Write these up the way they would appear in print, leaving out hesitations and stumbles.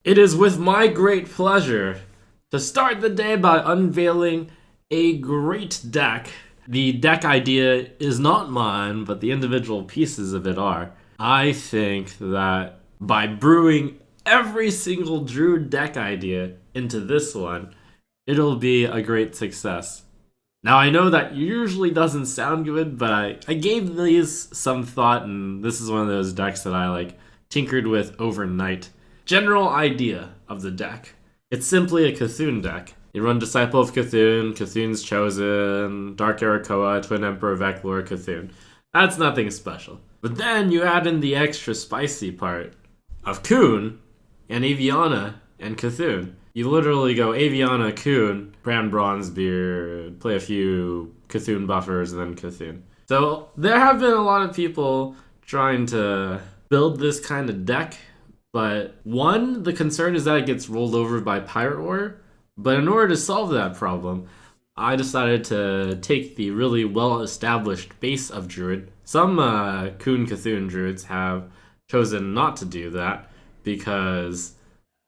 It is with my great pleasure to start the day by unveiling a great deck. The deck idea is not mine, but the individual pieces of it are. I think that by brewing every single Druid deck idea into this one, it'll be a great success. Now, I know that usually doesn't sound good, but I gave these some thought, and this is one of those decks that I tinkered with overnight. General idea of the deck. It's simply a Cthulhu deck. You run Disciple of Cthulhu, Cthulhu's Chosen, Dark Arakoa, Twin Emperor Veclor, Cthulhu. That's nothing special. But then you add in the extra spicy part of Kuhn and Aviana and Cthulhu. You literally go Aviana, Kuhn, Brand Bronzebeard, play a few Cthulhu buffers, and then Cthulhu. So there have been a lot of people trying to build this kind of deck, but one, the concern is that it gets rolled over by Pirate War. But in order to solve that problem, I decided to take the really well-established base of Druid. Some Kuhn Cthulhu Druids have chosen not to do that because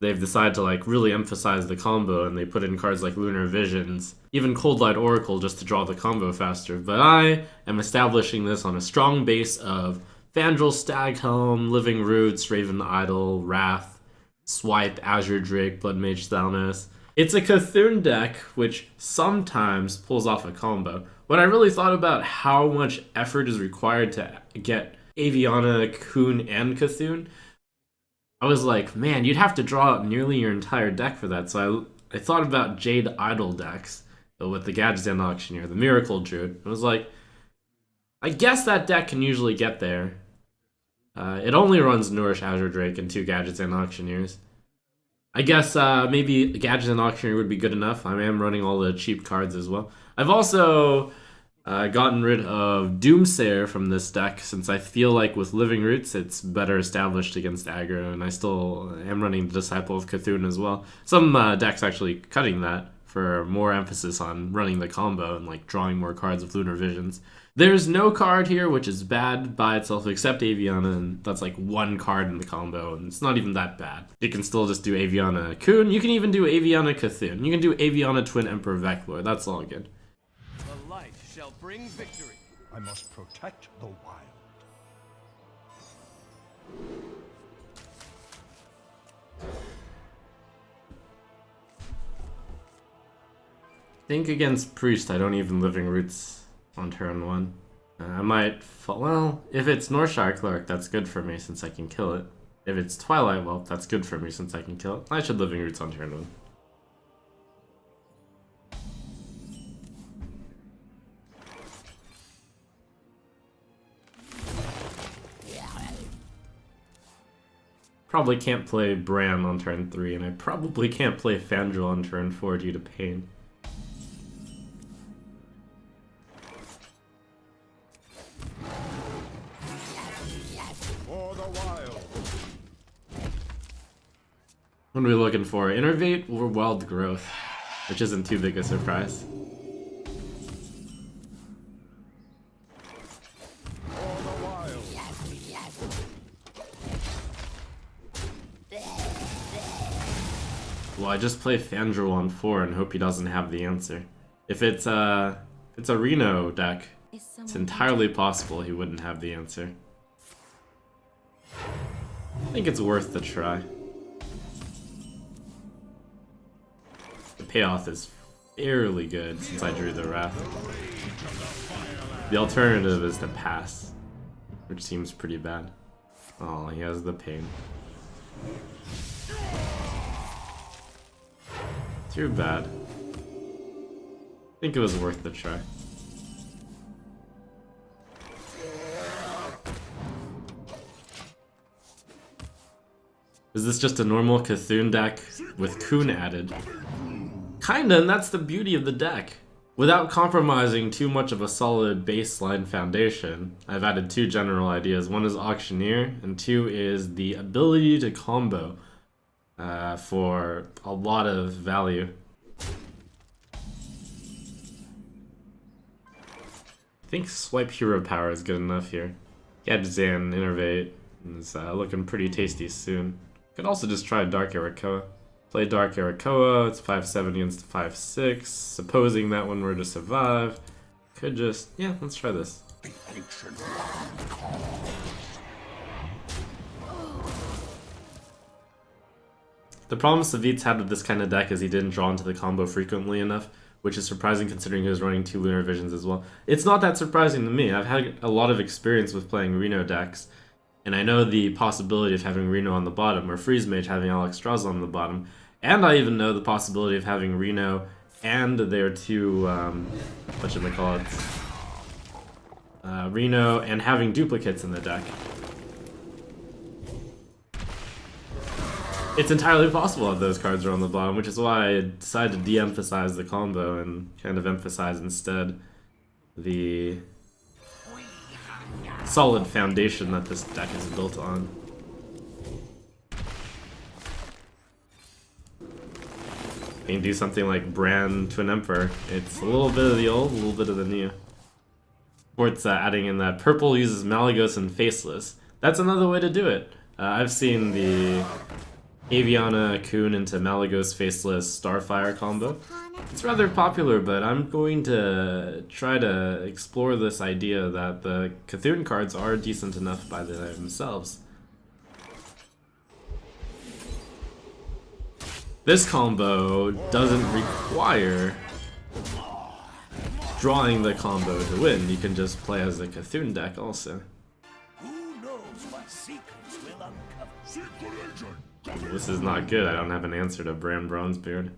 they've decided to really emphasize the combo, and they put in cards like Lunar Visions, even Cold Light Oracle just to draw the combo faster. But I am establishing this on a strong base of Fandral, Staghelm, Living Roots, Raven Idol, Wrath, Swipe, Azure Drake, Blood Mage Thalnos. It's a Cthulhu deck which sometimes pulls off a combo. When I really thought about how much effort is required to get Aviana, Kuhn, and Cthulhu, I was like, man, you'd have to draw out nearly your entire deck for that. So I thought about Jade Idol decks with the Gadgetzan Auctioneer, the Miracle Druid. I was like, I guess that deck can usually get there. It only runs Nourish, Azure Drake, and 2 Gadgetzan Auctioneers. I guess maybe Gadgetzan Auctioneer would be good enough. I am running all the cheap cards as well. I've also gotten rid of Doomsayer from this deck, since I feel like with Living Roots it's better established against aggro, and I still am running the Disciple of Cthulhu as well. Some decks actually cutting that for more emphasis on running the combo and drawing more cards with Lunar Visions. There's no card here which is bad by itself except Aviana, and that's one card in the combo, and it's not even that bad. You can still just do Aviana Kuhn, you can even do Aviana Cthulhu, you can do Aviana Twin Emperor Veclor, that's all good. The light shall bring victory. I must protect the wild. I think against Priest I don't even Living Roots on turn 1. I might well, if it's Northshire Cleric, that's good for me since I can kill it. If it's Twilight Whelp, that's good for me since I can kill it. I should Living Roots on turn 1. Probably can't play Bran on turn 3, and I probably can't play Fandral on turn 4 due to pain. What are we looking for? Innervate or Wild Growth? Which isn't too big a surprise. Well, I just play Fandral on 4 and hope he doesn't have the answer. If it's a Reno deck, it's entirely possible he wouldn't have the answer. I think it's worth the try. The payoff is fairly good since I drew the Wrath. The alternative is to pass, which seems pretty bad. Oh, he has the pain. Too bad. I think it was worth the try. Is this just a normal Cthulhu deck with Kuhn added? Kinda, and that's the beauty of the deck. Without compromising too much of a solid baseline foundation, I've added 2 general ideas. One is Auctioneer, and 2 is the ability to combo for a lot of value. I think Swipe Hero Power is good enough here. Gadgetzan Innervate is looking pretty tasty soon. Could also just try Dark Arakoa. Play Dark Arakoa, it's 5-7 against 5-6. Supposing that one were to survive. Could just, yeah, let's try this. The problem Savit's had with this kind of deck is he didn't draw into the combo frequently enough, which is surprising considering he was running 2 Lunar Visions as well. It's not that surprising to me. I've had a lot of experience with playing Reno decks, and I know the possibility of having Reno on the bottom, or Freeze Mage having Alex Strauss on the bottom, and I even know the possibility of having Reno and their 2, whatchamacallit, Reno and having duplicates in the deck. It's entirely possible that those cards are on the bottom, which is why I decided to de-emphasize the combo and kind of emphasize instead the solid foundation that this deck is built on. You can do something like Brand Twin Emperor. It's a little bit of the old, a little bit of the new. Or it's adding in that purple uses Malygos and Faceless. That's another way to do it. I've seen the Aviana Kun into Malygos Faceless Starfire combo. It's rather popular, but I'm going to try to explore this idea that the Cthulhu cards are decent enough by themselves. This combo doesn't require drawing the combo to win. You can just play as a Cthulhu deck also. Who knows what secrets will uncover? Secret agent! This is not good. I don't have an answer to Bran Bronzebeard.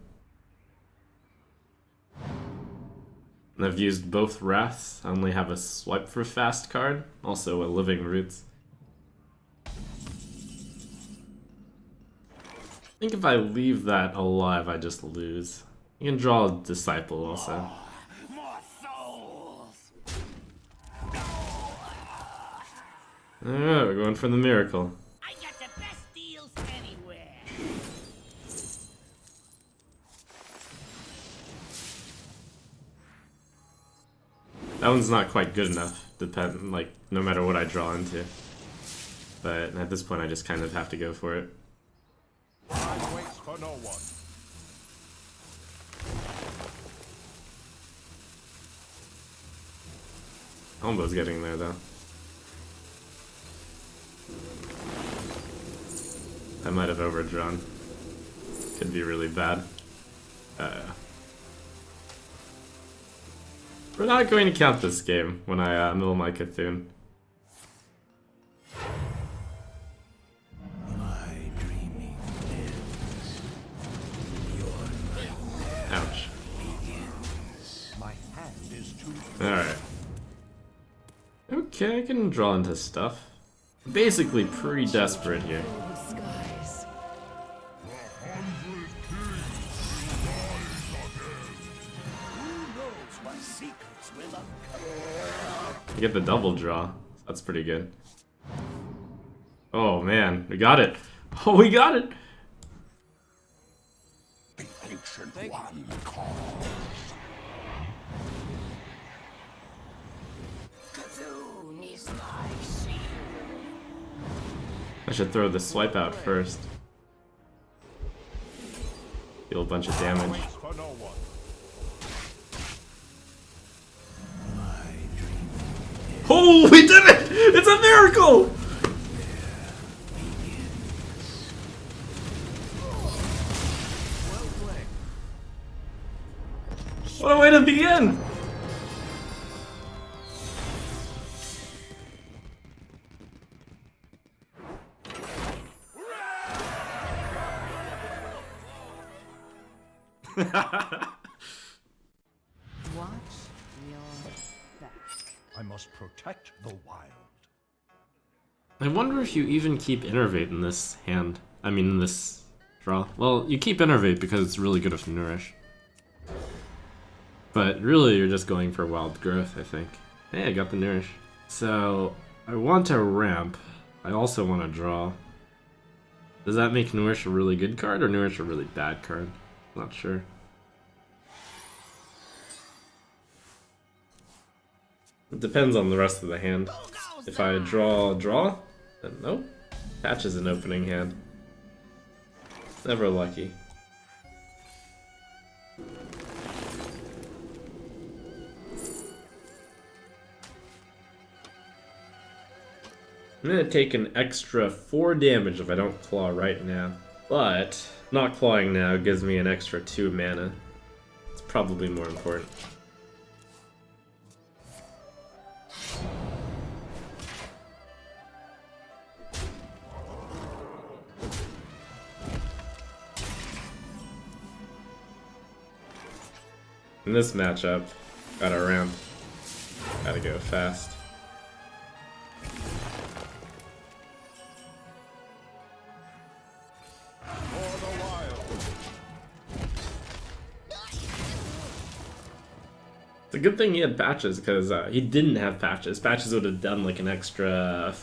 I've used both Wraths. I only have a Swipe for Fast card, also a Living Roots. I think if I leave that alive, I just lose. You can draw a Disciple also. More souls! Alright, we're going for the Miracle. I got the best deals anywhere. That one's not quite good enough, no matter what I draw into. But at this point, I just kind of have to go for it. Time waits for no one. Combo's getting there, though. I might have overdrawn. Could be really bad. We're not going to count this game when I mill my Cthulhu. My dreaming ends. Your Ouch. begins. My hand is too Alright. Okay, I can draw into stuff. Basically pretty desperate here. Skies. Who knows what secrets will uncover? You get the double draw. That's pretty good. Oh man, we got it. Oh, we got it! The ancient one calls. Cthulhu is my seal. I should throw the swipe out first. Deal a bunch of damage. Waits for no one. Oh, we did it! It's a miracle! Well played. What a way to begin! Watch your back. I must protect the wild. I wonder if you even keep Innervate in this hand. I mean, in this draw. Well, you keep Innervate because it's really good with Nourish. But really, you're just going for Wild Growth, I think. Hey, I got the Nourish. So, I want to ramp. I also want to draw. Does that make Nourish a really good card or Nourish a really bad card? Not sure. It depends on the rest of the hand. If I draw, then nope. Patch is an opening hand. Never lucky. I'm gonna take an extra 4 damage if I don't claw right now. But not clawing now gives me an extra 2 mana. It's probably more important. In this matchup, gotta ramp. Gotta go fast. It's a good thing he had patches, because he didn't have patches. Patches would have done like an extra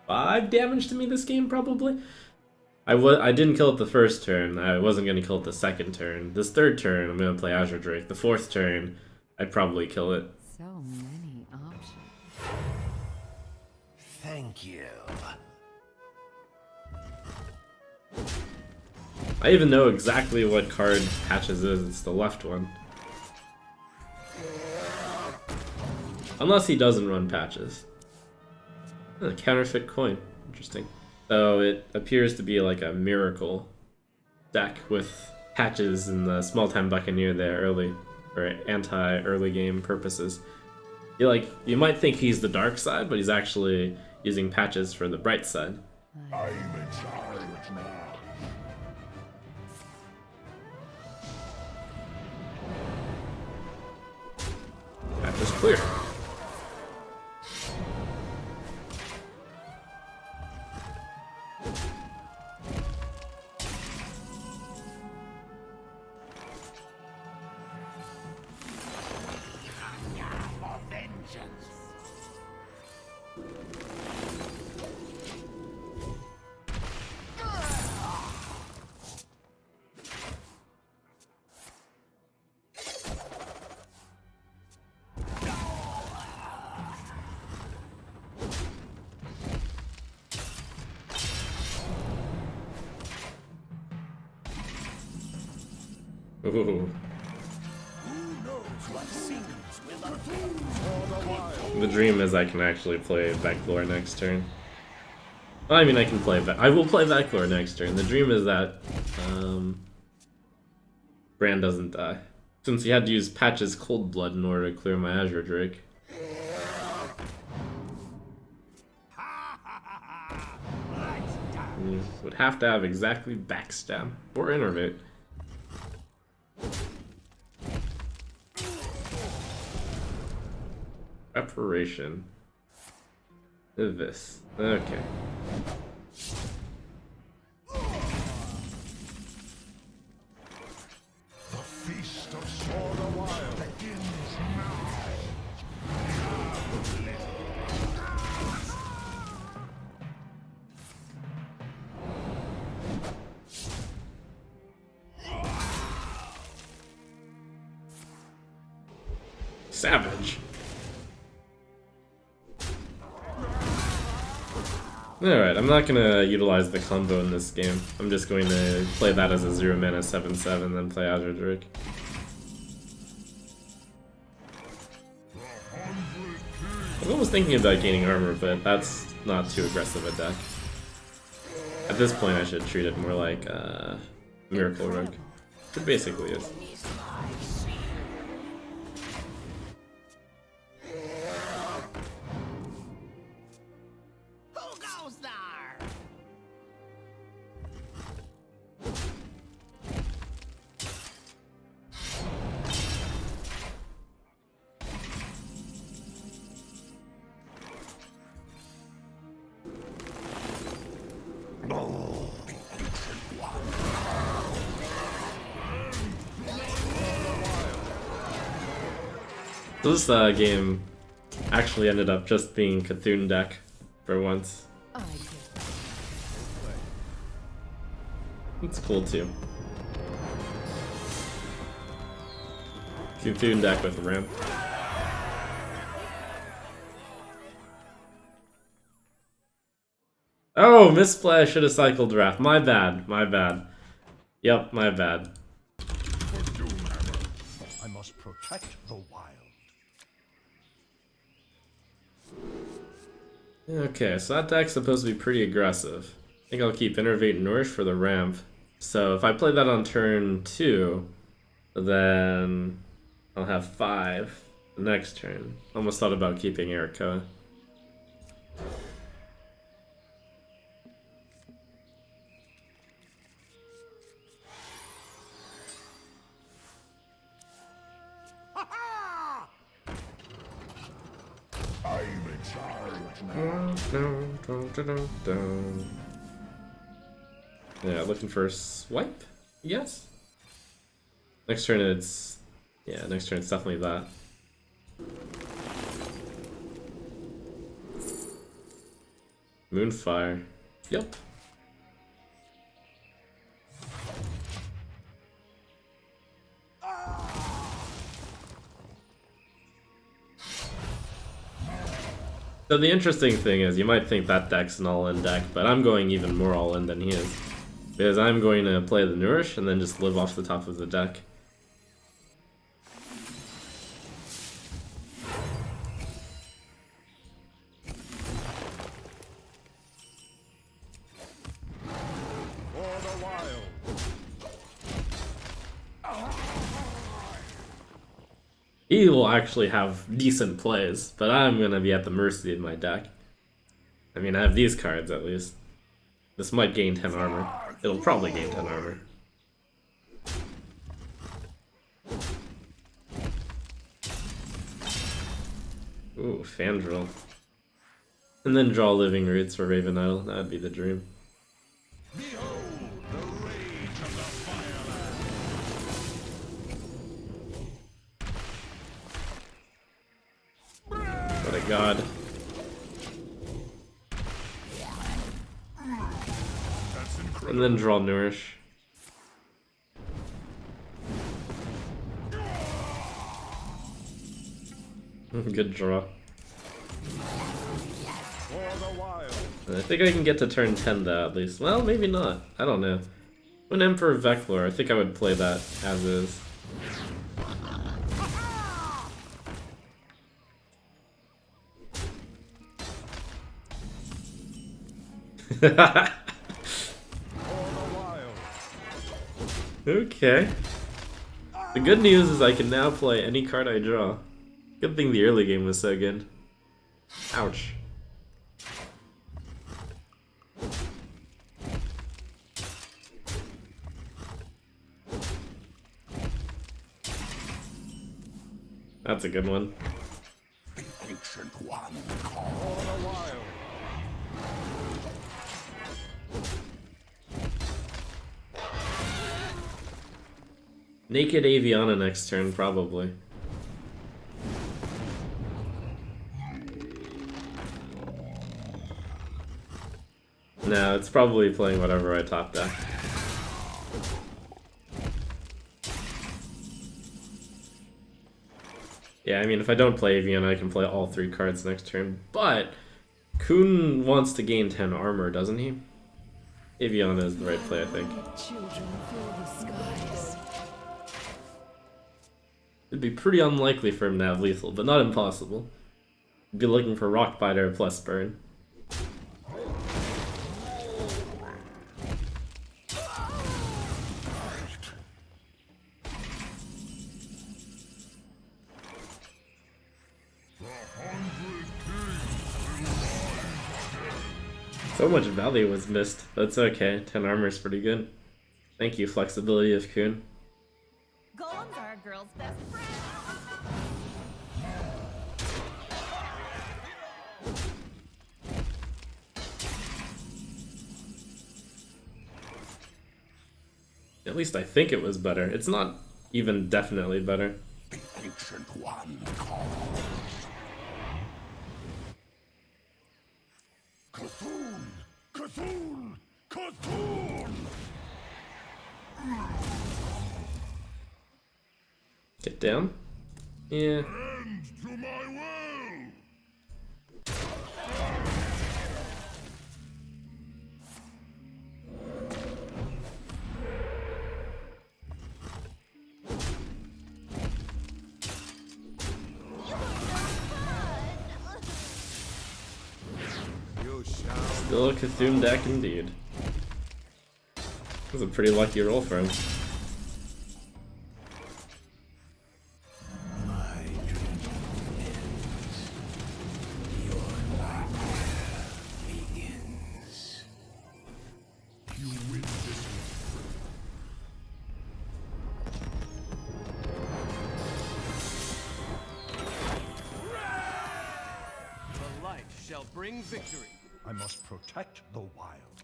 5 damage to me this game, probably. I didn't kill it the first turn. I wasn't going to kill it the second turn. This third turn, I'm going to play Azure Drake. The fourth turn, I'd probably kill it. So many options. Thank you. I even know exactly what card patches is. It's the left one. Unless he doesn't run patches. A counterfeit coin. Interesting. So it appears to be like a miracle deck with patches in the small time buccaneer there early, for anti-early game purposes. You might think he's the dark side, but he's actually using patches for the bright side. I'm in charge now. Patches clear. Ooh. Who knows what secrets will uncover? The dream is I can actually play Veclore next turn. I mean, I can play I will play Veclore next turn. The dream is that Brand doesn't die. Since he had to use Patch's Cold Blood in order to clear my Azure Drake. He would have to have exactly Backstab or Innervate. Preparation. This. Okay. The feast of Sword Wild begins now. Savage. Alright, I'm not gonna utilize the combo in this game. I'm just going to play that as a 0 mana 7/7, then play Azure Drake. I was almost thinking about gaining armor, but that's not too aggressive a deck. At this point, I should treat it more like Miracle Rogue. It basically is. Who goes there? So this game actually ended up just being Cthulhu deck for once. I get It's cool too. Cthulhu deck with ramp. Oh, misplay! I should have cycled draft. My bad. My bad. Yep, my bad. For Doomhammer, I must protect the wild. Okay, so that deck's supposed to be pretty aggressive. I think I'll keep Innervate and Nourish for the ramp. So if I play that on turn 2, then I'll have 5 the next turn. Almost thought about keeping Erica. I'm in charge now. Yeah, looking for a swipe, yes. Next turn it's... yeah, next turn it's definitely that. Moonfire. Yep. So the interesting thing is, you might think that deck's an all-in deck, but I'm going even more all-in than he is. Because I'm going to play the Nourish and then just live off the top of the deck. For the wild. He will actually have decent plays, but I'm gonna be at the mercy of my deck. I mean, I have these cards at least. This might gain 10 armor. It'll probably gain 10 armor. Ooh, Fandral. And then draw Living Roots for Raven Idol. That'd be the dream. Behold the rage of the fireland. What a god. That's incredible. And then draw Nourish. Good draw. For the wild. I think I can get to turn 10 though, at least. Well, maybe not. I don't know. When Emperor Veclor, I think I would play that as is. For the wild. Okay. The good news is I can now play any card I draw. Good thing the early game was so good. Ouch. That's a good one. The ancient one. For the wild. Naked Aviana next turn, probably. No, it's probably playing whatever I top deck. Yeah, I mean, if I don't play Aviana, I can play all 3 cards next turn. But Kuhn wants to gain 10 armor, doesn't he? Aviana is the right play, I think. Children fill the skies. It'd be pretty unlikely for him to have lethal, but not impossible. He'd be looking for Rockbiter plus burn. So much value was missed. That's okay. 10 armor is pretty good. Thank you, flexibility of Kuhn. Golems are a girl's best friend. At least I think it was better. It's not even definitely better. The ancient one calls. Cthulhu! Cthulhu! Cthulhu! Get down? Yeah. Bend to my will! Still a Cthulhu deck indeed. That was a pretty lucky roll for him. My dream ends. Your nightmare begins. You win this. The light shall bring victory. I must protect the wild.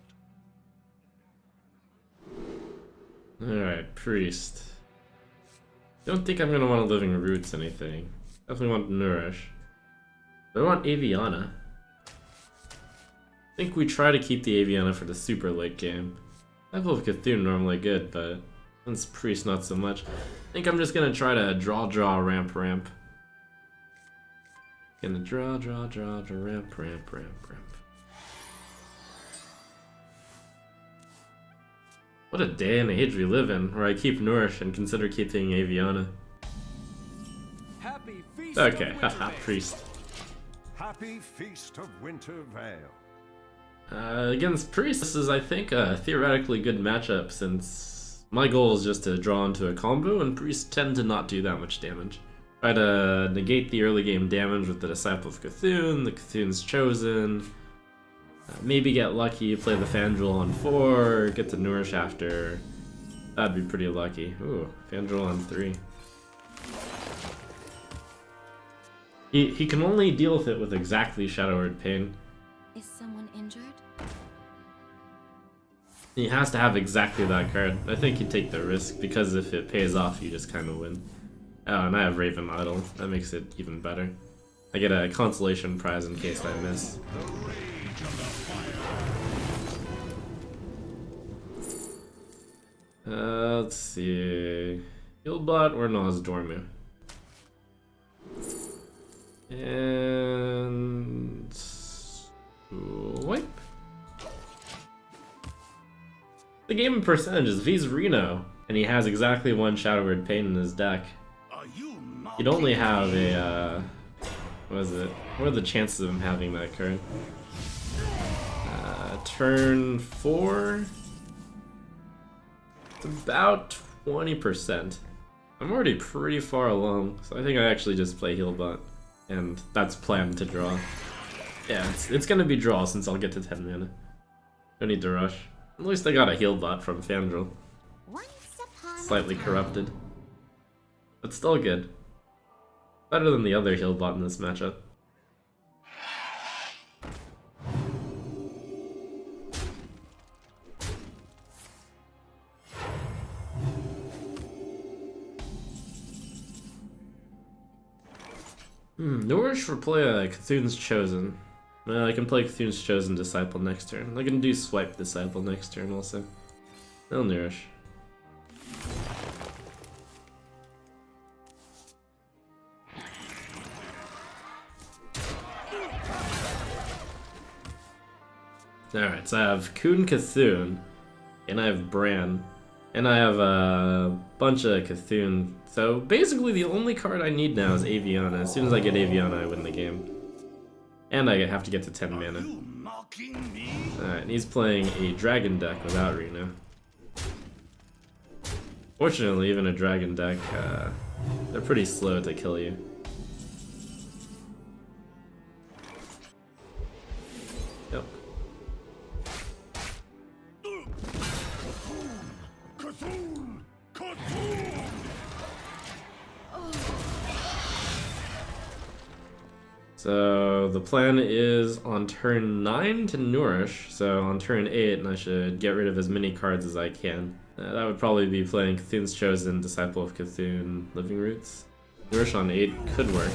Alright, Priest. Don't think I'm gonna want Living Roots anything. Definitely want Nourish. I want Aviana. I think we try to keep the Aviana for the super late game. Level of Cthulhu normally good, but since Priest not so much. I think I'm just gonna try to draw, ramp. Gonna draw, ramp. What a day and age we live in, where I keep Nourish and consider keeping Aviana. Happy feast Okay, of haha, Wintervale. Priest. Happy Feast of Winter Vale. Against Priest, this is, I think, a theoretically good matchup, since my goal is just to draw into a combo, and Priests tend to not do that much damage. Try to negate the early game damage with the Disciple of Cthulhu, the Cthulhu's Chosen. Maybe get lucky, play the Fandral on 4, get to Nourish after. That'd be pretty lucky. Ooh, Fandral on 3. He can only deal with it with exactly Shadow Word Pain. Is someone injured? He has to have exactly that card. I think you take the risk, because if it pays off, you just kind of win. Oh, and I have Raven Idol. That makes it even better. I get a consolation prize in case I miss. Let's see. Healbot or Nosdormu? And wipe. The game percentage is V's Reno, and he has exactly one Shadow Word Pain in his deck. Are you He'd only have a what is it? What are the chances of him having that card? Turn 4. It's about 20%. I'm already pretty far along, so I think I actually just play Healbot, and that's planned to draw. Yeah, it's gonna be draw since I'll get to 10 mana. Don't need to rush. At least I got a Healbot from Fandral. Slightly corrupted, but still good. Better than the other Healbot in this matchup. Nourish or play a Cthulhu's Chosen. I can play Cthulhu's Chosen Disciple next turn. I can do Swipe Disciple next turn also. I'll Nourish. Alright, so I have Kun Cthulhu, and I have Bran, and I have a bunch of Cthulhu. So basically the only card I need now is Aviana. As soon as I get Aviana, I win the game. And I have to get to 10 mana. you mocking me? Alright, and he's playing a dragon deck without Reno. Fortunately, even a dragon deck, they're pretty slow to kill you. Yep. Cthulhu! Cthulhu! So the plan is on turn 9 to Nourish, so on turn 8 and I should get rid of as many cards as I can. That would probably be playing Cthulhu's Chosen, Disciple of Cthulhu, Living Roots. Nourish on 8 could work.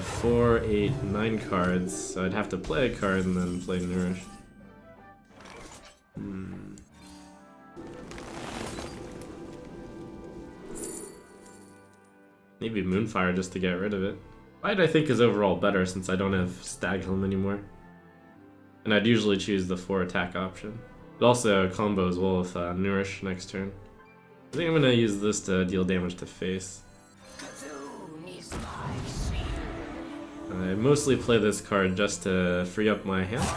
4, 8, 9 cards, so I'd have to play a card and then play Nourish. Maybe Moonfire just to get rid of it. Light I think is overall better since I don't have Stag Helm anymore. And I'd usually choose the 4 attack option. It also combos well with Nourish next turn. I think I'm gonna use this to deal damage to face. Cthulhu is my shield. I mostly play this card just to free up my hand.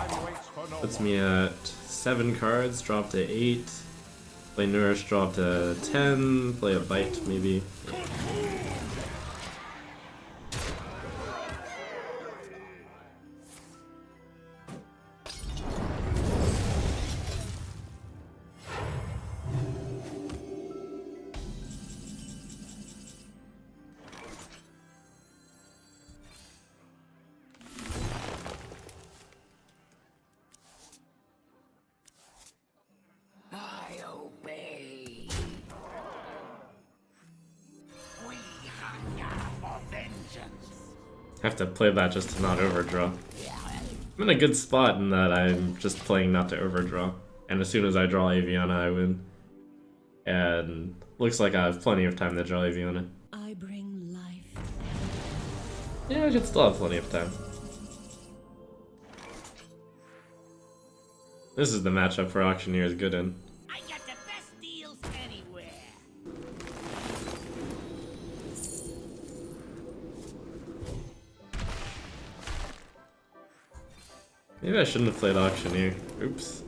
Puts me at 7 cards, drop to 8. Play Nourish, drop to 10. Play a Bite, maybe. I obey. We hunger for vengeance. Have to play that just to not overdraw. I'm in a good spot in that I'm just playing not to overdraw. And as soon as I draw Aviana, I win. And looks like I have plenty of time to draw Aviana. I bring life. Yeah, I should still have plenty of time. This is the matchup for Auctioneer's good in. I got the best deals anywhere. Maybe I shouldn't have played Auctioneer. Oops.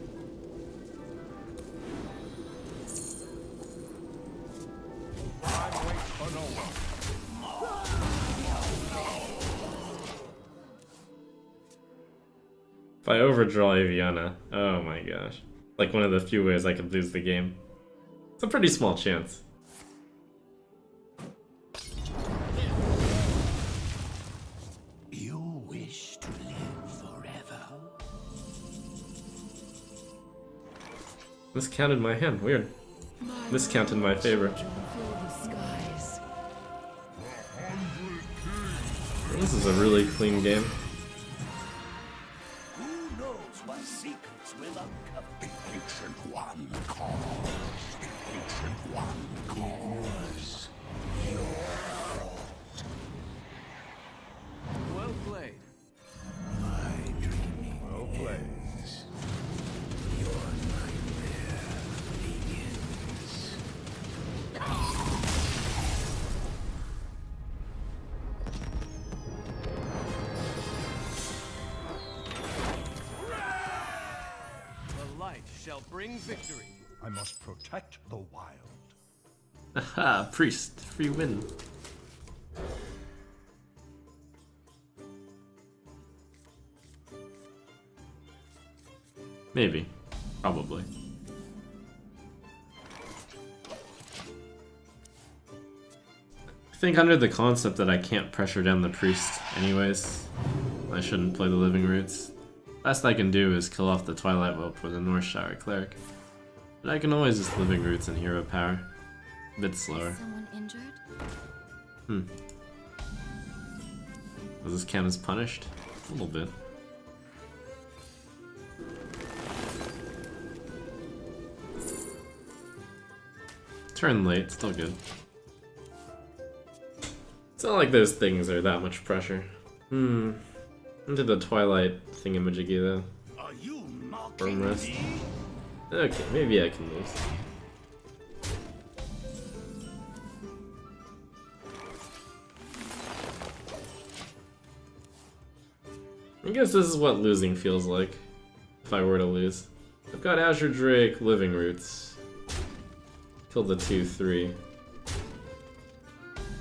If I overdraw Aviana, oh my gosh. Like one of the few ways I could lose the game. It's a pretty small chance. You wish to live forever? Miscounted my hand, weird. Miscounted in my favor. Children fill the skies. This is a really clean game. Who knows what secrets will uncover? The Ancient One calls. The Ancient One calls. Well played. My dreaming well ends. Your nightmare begins. The light shall bring victory. I must protect the wild. Aha, Priest, free win. Maybe. Probably. I think under the concept that I can't pressure down the Priest anyways, I shouldn't play the Living Roots. Best I can do is kill off the Twilight Whelp with a North Shower Cleric. But I can always just Living Roots and Hero Power. A bit slower. Is someone injured? Does this count as punished? A little bit. Turn late, still good. It's not like those things are that much pressure. Into the Twilight thingamajiggy though. Are you mocking Firm rest. me? Okay, maybe I can lose. I guess this is what losing feels like, if I were to lose. I've got Azure Drake, Living Roots. Kill the 2/3.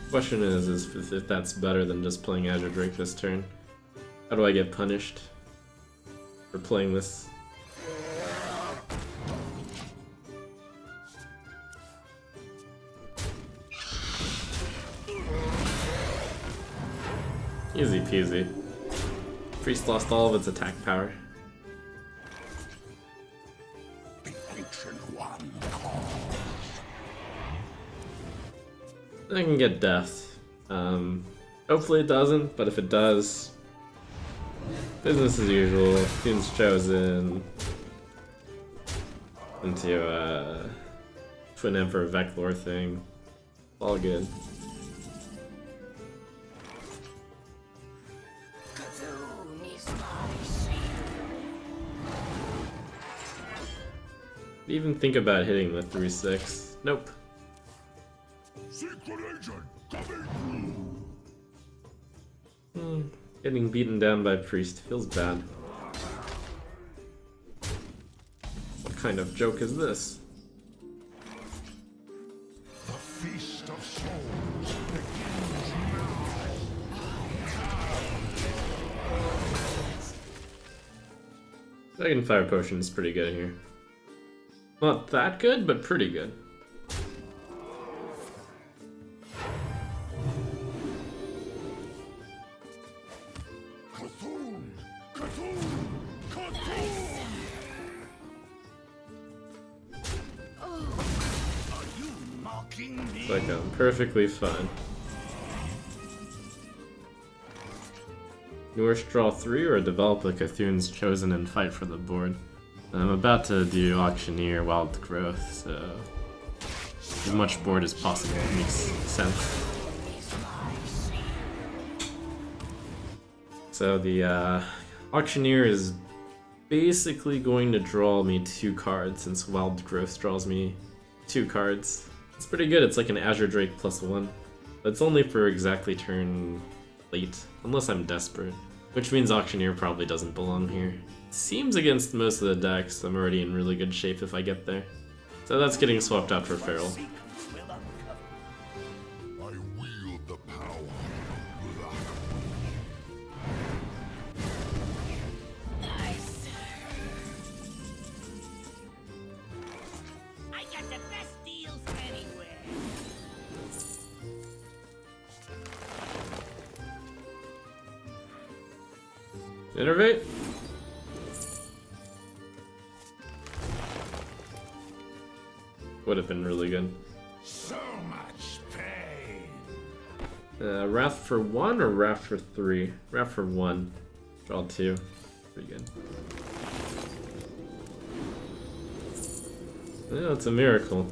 Question is if that's better than just playing Azure Drake this turn. How do I get punished for playing this? Easy peasy. Priest lost all of its attack power. The Ancient One calls. I can get death. Hopefully it doesn't, but if it does, business as usual. Fiend's Chosen into Twin Emperor Veclor thing. All good. Cthulhu is my shield. Even think about hitting the 3/6. Nope. Secret agent coming through. Getting beaten down by Priest feels bad. What kind of joke is this? The feast of souls begins Second fire potion is pretty good here. Not that good, but pretty good. Cthulhu! Cthulhu! Cthulhu! Are you mocking me? It's like I'm perfectly fine. Newer draw 3 or develop a Cthulhu's Chosen and fight for the board. I'm about to do Auctioneer Wild Growth, so as much board as possible makes sense. So the Auctioneer is basically going to draw me 2 cards since Wild Growth draws me 2 cards. It's pretty good, it's like an Azure Drake +1. But it's only for exactly turn late, unless I'm desperate. Which means Auctioneer probably doesn't belong here. Seems against most of the decks, I'm already in really good shape if I get there. So that's getting swapped out for Feral. I wield the power of luck. I got the best deals anywhere. Innervate? Would have been really good. So much pain. Wrath for 1 or Wrath for 3? Wrath for 1. Draw 2. Pretty good. Yeah, it's a miracle.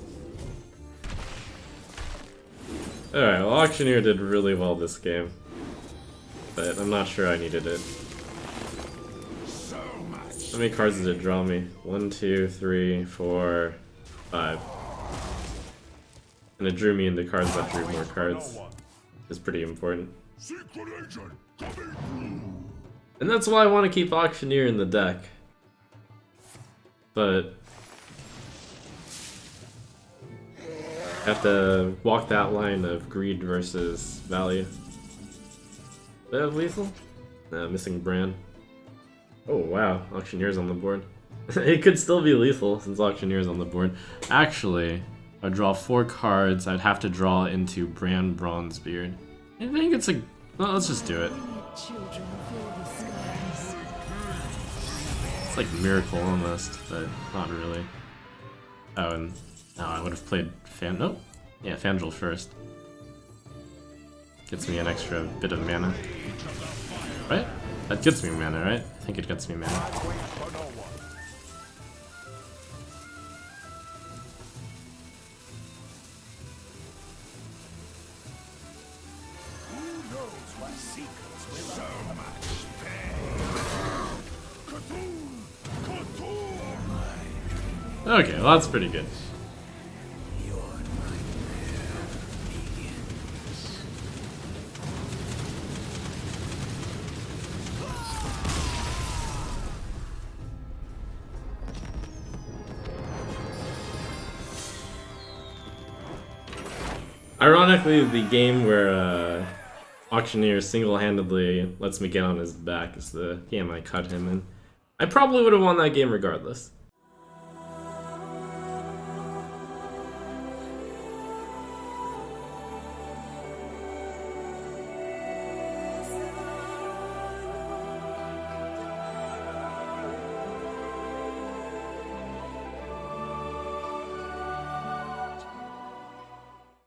Alright, well, Auctioneer did really well this game. But I'm not sure I needed it. So much. How many cards did it draw me? 1, 2, 3, 4, 5. And it drew me into cards that drew more cards. It's pretty important. Secret agent coming through. And that's why I want to keep Auctioneer in the deck. But I have to walk that line of greed versus value. Do I have lethal? Nah, missing Bran. Oh wow, Auctioneer's on the board. It could still be lethal since Auctioneer's on the board. Actually, I'd draw 4 cards. I'd have to draw into Bran Bronzebeard. I think it's a... Well, let's just do it. Children fill the skies. It's like Miracle almost, but not really. Oh, and... No, I would have played Nope. Yeah, Fandral first. Gets me an extra bit of mana. Right? That gets me mana, right? I think it gets me mana. Who knows what secrets will so much pain. Cthulhu! Cthulhu! Okay, well that's pretty good. Ironically, the game where Auctioneer single-handedly lets me get on his back is the game I cut him in. I probably would have won that game regardless.